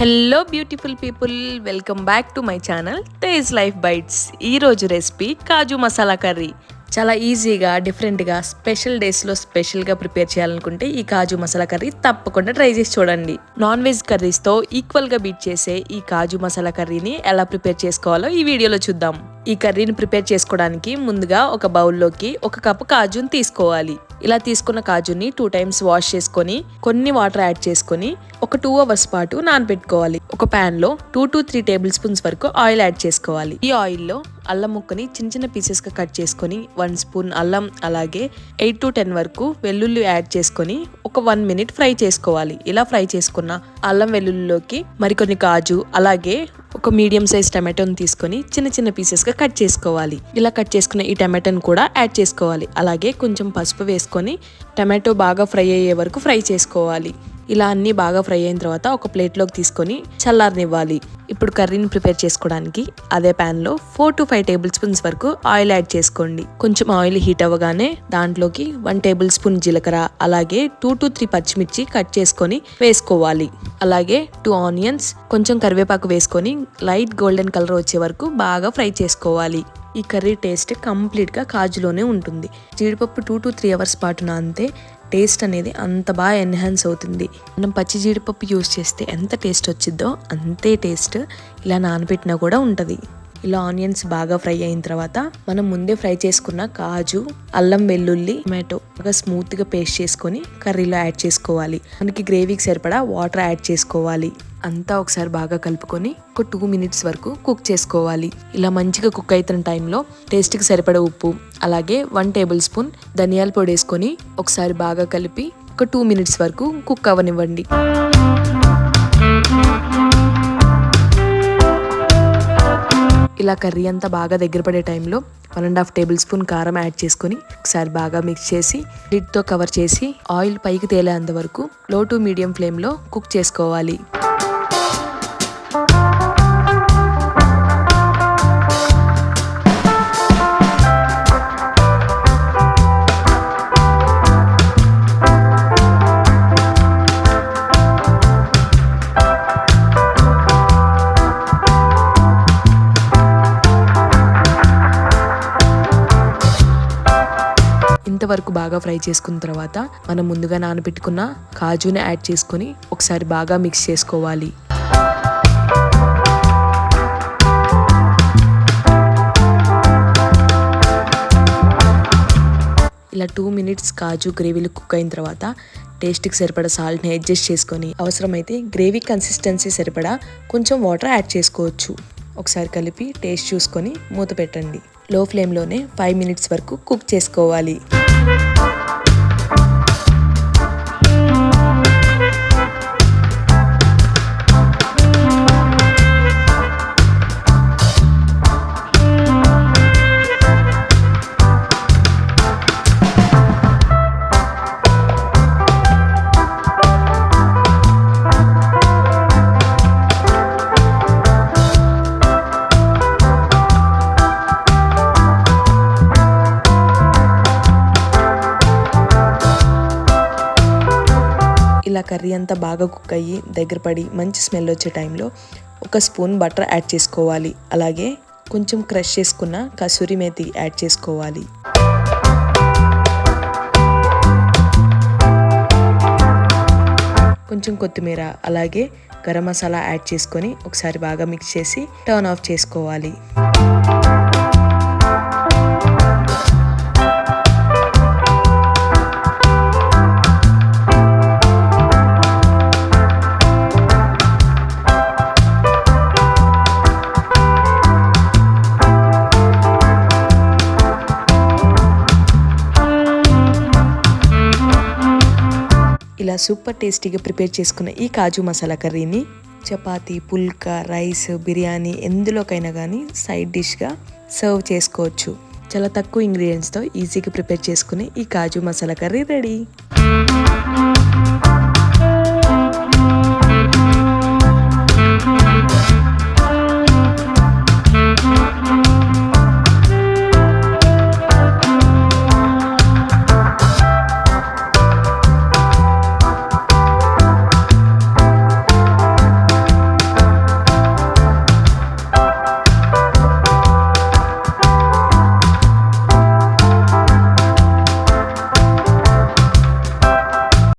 Hello beautiful people, welcome back to my channel Tej life bytes. ఈరోజు recipe kaju masala curry. చాలా ఈజీగా డిఫరెంట్గా స్పెషల్ డేస్లో స్పెషల్గా ప్రిపేర్ చేయాలనుకుంటే ఈ కాజు మసాలా కర్రీ తప్పకుండా ట్రై చేసి చూడండి. నాన్ వెజ్ కర్రీస్తో ఈక్వల్గా బీట్ చేసే ఈ కాజు మసాలా కర్రీని ఎలా ప్రిపేర్ చేసుకోవాలో ఈ వీడియోలో చూద్దాం. ఈ కర్రీని ప్రిపేర్ చేసుకోవడానికి ముందుగా ఒక బౌల్లోకి 1 కప్పు కాజుని తీసుకోవాలి. ఇలా తీసుకున్న కాజుని 2 టైమ్స్ వాష్ చేసుకొని కొన్ని వాటర్ యాడ్ చేసుకొని ఒక 2 అవర్స్ పాటు నానబెట్టుకోవాలి. ఒక ప్యాన్ లో 2 to 3 టేబుల్ స్పూన్స్ వరకు ఆయిల్ యాడ్ చేసుకోవాలి. ఈ ఆయిల్ లో అల్లం ముక్కని చిన్న చిన్న పీసెస్ గా కట్ చేసుకొని 1 స్పూన్ అల్లం, అలాగే 8 to 10 వరకు వెల్లుల్లి యాడ్ చేసుకొని ఒక 1 మినిట్ ఫ్రై చేసుకోవాలి. ఇలా ఫ్రై చేసుకున్న అల్లం వెల్లుల్లిలోకి మరికొన్ని కాజు, అలాగే ఒక మీడియం సైజ్ టమాటోని తీసుకొని చిన్న చిన్న పీసెస్ గా కట్ చేసుకోవాలి. ఇలా కట్ చేసుకున్న ఈ టమాటోని కూడా యాడ్ చేసుకోవాలి. అలాగే కొంచెం పసుపు వేసుకొని టమాటో బాగా ఫ్రై అయ్యే వరకు ఫ్రై చేసుకోవాలి. ఇలా అన్ని బాగా ఫ్రై అయిన తర్వాత ఒక ప్లేట్లోకి తీసుకొని చల్లారనివ్వాలి. ఇప్పుడు కర్రీని ప్రిపేర్ చేసుకోవడానికి అదే ప్యాన్ లో 4 to 5 టేబుల్ స్పూన్స్ వరకు ఆయిల్ యాడ్ చేసుకోండి. కొంచెం ఆయిల్ హీట్ అవ్వగానే దాంట్లోకి 1 టేబుల్ స్పూన్ జీలకర్ర, అలాగే 2 to 3 పచ్చిమిర్చి కట్ చేసుకొని వేసుకోవాలి. అలాగే 2 ఆనియన్స్, కొంచెం కరివేపాకు వేసుకొని లైట్ గోల్డెన్ కలర్ వచ్చే వరకు బాగా ఫ్రై చేసుకోవాలి. ఈ కర్రీ టేస్ట్ కంప్లీట్గా కాజులోనే ఉంటుంది. జీడిపప్పు 2 to 3 అవర్స్ పాటు నానితే టేస్ట్ అనేది అంత బాగా ఎన్హాన్స్ అవుతుంది. మనం పచ్చి జీడిపప్పు యూస్ చేస్తే ఎంత టేస్ట్ వచ్చిద్దో అంతే టేస్ట్ ఇలా నానబెట్టినా కూడా ఉంటుంది. ఇలా ఆనియన్స్ బాగా ఫ్రై అయిన తర్వాత మనం ముందే ఫ్రై చేసుకున్న కాజు, అల్లం వెల్లుల్లి, టమాటో బాగా స్మూత్ గా పేస్ట్ చేసుకొని కర్రీలో యాడ్ చేసుకోవాలి. మనకి గ్రేవీకి సరిపడా వాటర్ యాడ్ చేసుకోవాలి. అంతా ఒకసారి బాగా కలుపుకొని ఒక 2 మినిట్స్ వరకు కుక్ చేసుకోవాలి. ఇలా మంచిగా కుక్ అవుతున్న టైంలో టేస్ట్కి సరిపడా ఉప్పు, అలాగే 1 టేబుల్ స్పూన్ ధనియాల పొడి వేసుకొని ఒకసారి బాగా కలిపి ఒక 2 మినిట్స్ వరకు కుక్ అవ్వనివ్వండి. ఇలా కర్రీ అంతా బాగా దగ్గర పడే టైంలో 1.5 టేబుల్ స్పూన్ కారం యాడ్ చేసుకొని ఒకసారి బాగా మిక్స్ చేసి లిడ్తో కవర్ చేసి ఆయిల్ పైకి తేలేంత వరకు లో టు మీడియం ఫ్లేమ్లో కుక్ చేసుకోవాలి. ఇంతవరకు బాగా ఫ్రై చేసుకున్న తర్వాత మనం ముందుగా నానబెట్టుకున్న కాజుని యాడ్ చేసుకొని ఒకసారి బాగా మిక్స్ చేసుకోవాలి. ఇలా 2 మినిట్స్ కాజు గ్రేవీలు కుక్ అయిన తర్వాత టేస్ట్కి సరిపడా సాల్ట్ని అడ్జస్ట్ చేసుకొని అవసరమైతే గ్రేవీ కన్సిస్టెన్సీ సరిపడా కొంచెం వాటర్ యాడ్ చేసుకోవచ్చు. ఒకసారి కలిపి టేస్ట్ చూసుకొని మూత పెట్టండి. లో ఫ్లేమ్లోనే 5 మినిట్స్ వరకు కుక్ చేసుకోవాలి. ఇలా కర్రీ అంతా బాగా కుక్ అయ్యి దగ్గర పడి మంచి స్మెల్ వచ్చే టైంలో 1 స్పూన్ బటర్ యాడ్ చేసుకోవాలి. అలాగే కొంచెం క్రష్ చేసుకున్న కసూరి మేతి యాడ్ చేసుకోవాలి. కొంచెం కొత్తిమీర, అలాగే గరం మసాలా యాడ్ చేసుకొని ఒకసారి బాగా మిక్స్ చేసి టర్న్ ఆఫ్ చేసుకోవాలి. ఇలా సూపర్ టేస్టీగా ప్రిపేర్ చేసుకున్న ఈ కాజు మసాలా కర్రీని చపాతీ, పుల్కా, రైస్, బిర్యానీ ఎందులోకైనా కానీ సైడ్ డిష్గా సర్వ్ చేసుకోవచ్చు. చాలా తక్కువ ఇంగ్రీడియంట్స్తో ఈజీగా ప్రిపేర్ చేసుకునే ఈ కాజు మసాలా కర్రీ రెడీ.